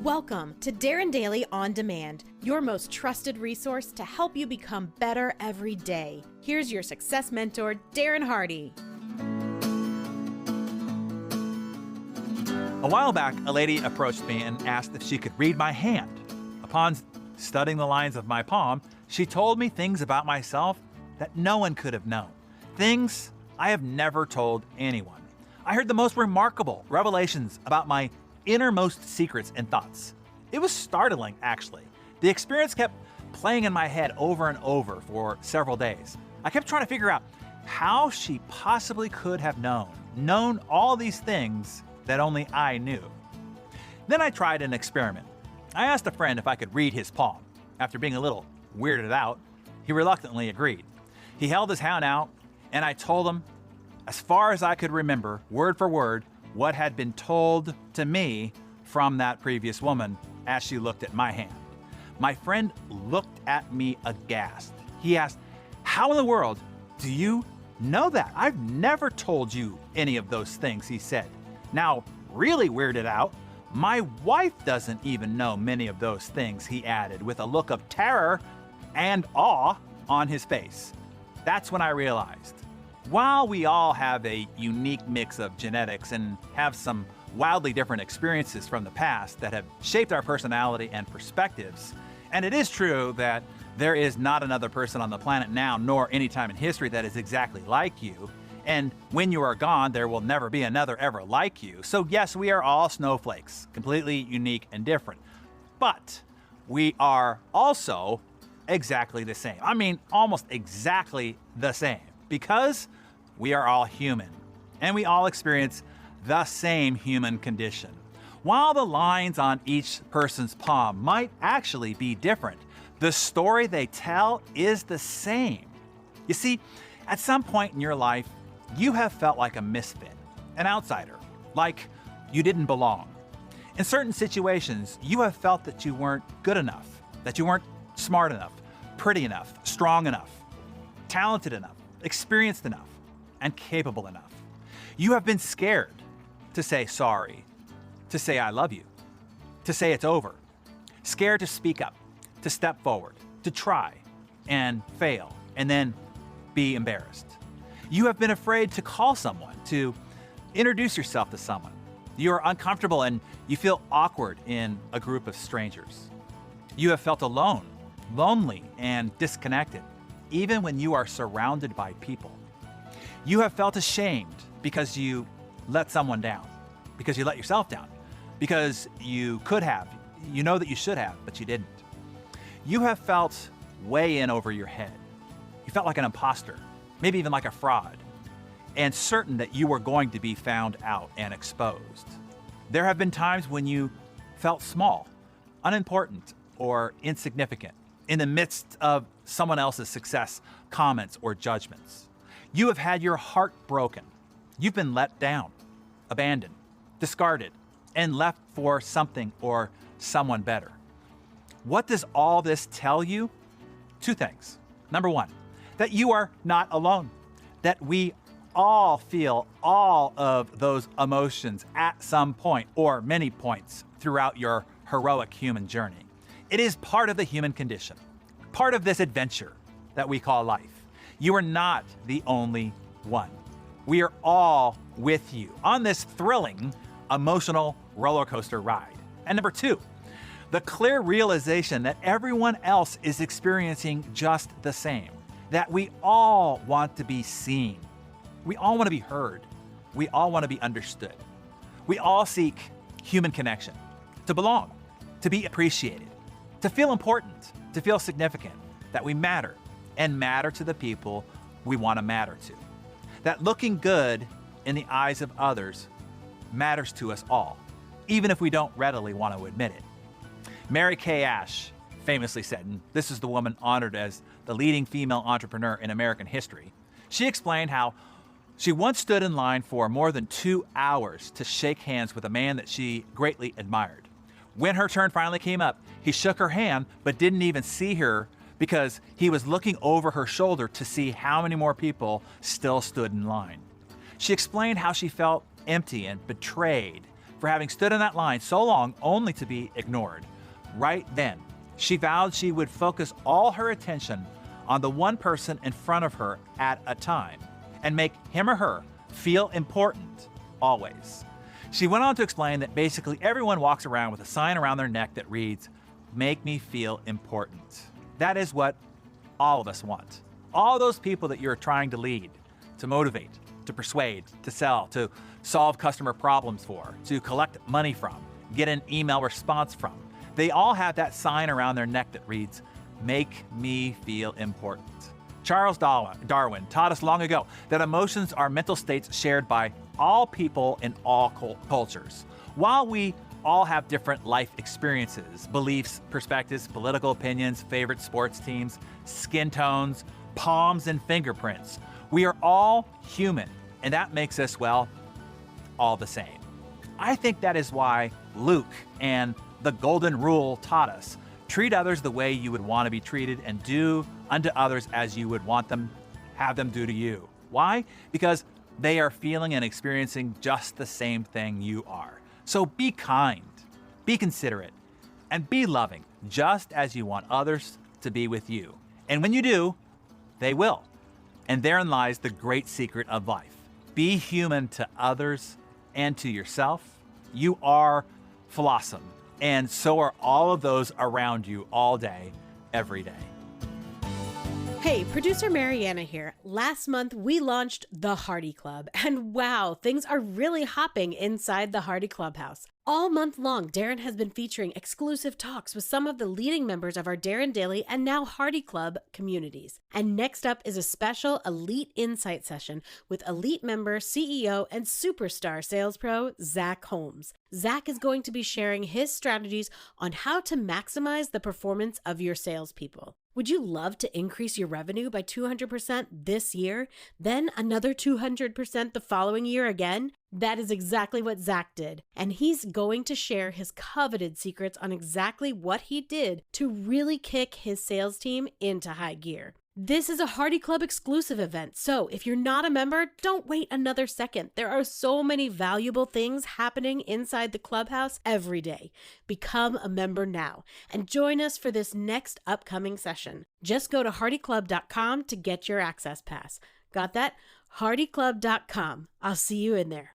Welcome to Darren Daily On Demand, your most trusted resource to help you become better every day. Here's your success mentor, Darren Hardy. A while back, a lady approached me and asked if she could read my hand. Upon studying the lines of my palm, she told me things about myself that no one could have known. Things I have never told anyone. I heard the most remarkable revelations about my innermost secrets and thoughts. It was startling, actually. The experience kept playing in my head over and over for several days. I kept trying to figure out how she possibly could have known all these things that only I knew. Then I tried an experiment. I asked a friend if I could read his palm. After being a little weirded out, he reluctantly agreed. He held his hand out, and I told him, as far as I could remember, word for word, what had been told to me from that previous woman as she looked at my hand. My friend looked at me aghast. He asked, "How in the world do you know that? I've never told you any of those things," he said. Now, really weirded out, my wife doesn't even know many of those things, he added, with a look of terror and awe on his face. That's when I realized, while we all have a unique mix of genetics and have some wildly different experiences from the past that have shaped our personality and perspectives, and it is true that there is not another person on the planet now, nor any time in history, that is exactly like you, and when you are gone, there will never be another ever like you. So yes, we are all snowflakes, completely unique and different, but we are also exactly the same. I mean, almost exactly the same. Because we are all human, and we all experience the same human condition. While the lines on each person's palm might actually be different, the story they tell is the same. You see, at some point in your life, you have felt like a misfit, an outsider, like you didn't belong. In certain situations, you have felt that you weren't good enough, that you weren't smart enough, pretty enough, strong enough, talented enough, experienced enough, and capable enough. You have been scared to say sorry, to say I love you, to say it's over, scared to speak up, to step forward, to try and fail, and then be embarrassed. You have been afraid to call someone, to introduce yourself to someone. You are uncomfortable and you feel awkward in a group of strangers. You have felt alone, lonely, and disconnected, even when you are surrounded by people. You have felt ashamed because you let someone down, because you let yourself down, because you could have, you know that you should have, but you didn't. You have felt way in over your head. You felt like an imposter, maybe even like a fraud, and certain that you were going to be found out and exposed. There have been times when you felt small, unimportant, or insignificant in the midst of someone else's success, comments, or judgments. You have had your heart broken. You've been let down, abandoned, discarded, and left for something or someone better. What does all this tell you? Two things. Number one, that you are not alone, that we all feel all of those emotions at some point or many points throughout your heroic human journey. It is part of the human condition, part of this adventure that we call life. You are not the only one. We are all with you on this thrilling, emotional roller coaster ride. And number two, the clear realization that everyone else is experiencing just the same, that we all want to be seen. We all want to be heard. We all want to be understood. We all seek human connection, to belong, to be appreciated, to feel important, to feel significant, that we matter and matter to the people we want to matter to. That looking good in the eyes of others matters to us all, even if we don't readily want to admit it. Mary Kay Ash famously said, and this is the woman honored as the leading female entrepreneur in American history, she explained how she once stood in line for more than 2 hours to shake hands with a man that she greatly admired. When her turn finally came up, he shook her hand but didn't even see her because he was looking over her shoulder to see how many more people still stood in line. She explained how she felt empty and betrayed, for having stood in that line so long only to be ignored. Right then, she vowed she would focus all her attention on the one person in front of her at a time and make him or her feel important always. She went on to explain that basically everyone walks around with a sign around their neck that reads, "Make me feel important." That is what all of us want. All those people that you're trying to lead, to motivate, to persuade, to sell, to solve customer problems for, to collect money from, get an email response from. They all have that sign around their neck that reads, "Make me feel important." Charles Darwin taught us long ago that emotions are mental states shared by all people in all cultures. While we all have different life experiences, beliefs, perspectives, political opinions, favorite sports teams, skin tones, palms and fingerprints, we are all human, and that makes us, well, all the same. I think that is why Luke and the Golden Rule taught us, treat others the way you would want to be treated and do unto others as you would want them, have them do to you. Why? Because they are feeling and experiencing just the same thing you are. So be kind, be considerate, and be loving, just as you want others to be with you. And when you do, they will. And therein lies the great secret of life. Be human to others and to yourself. You are Flossom, and so are all of those around you all day, every day. Hey, producer Mariana here. Last month, we launched the Hardy Club, and wow, things are really hopping inside the Hardy Clubhouse. All month long, Darren has been featuring exclusive talks with some of the leading members of our Darren Daily and now Hardy Club communities. And next up is a special Elite Insight session with Elite member, CEO, and superstar sales pro, Zach Holmes. Zach is going to be sharing his strategies on how to maximize the performance of your salespeople. Would you love to increase your revenue by 200% this year, then another 200% the following year again? That is exactly what Zach did, and he's going to share his coveted secrets on exactly what he did to really kick his sales team into high gear. This is a Hardy Club exclusive event, so if you're not a member, don't wait another second. There are so many valuable things happening inside the clubhouse every day. Become a member now and join us for this next upcoming session. Just go to hardyclub.com to get your access pass. Got that? hardyclub.com. I'll see you in there.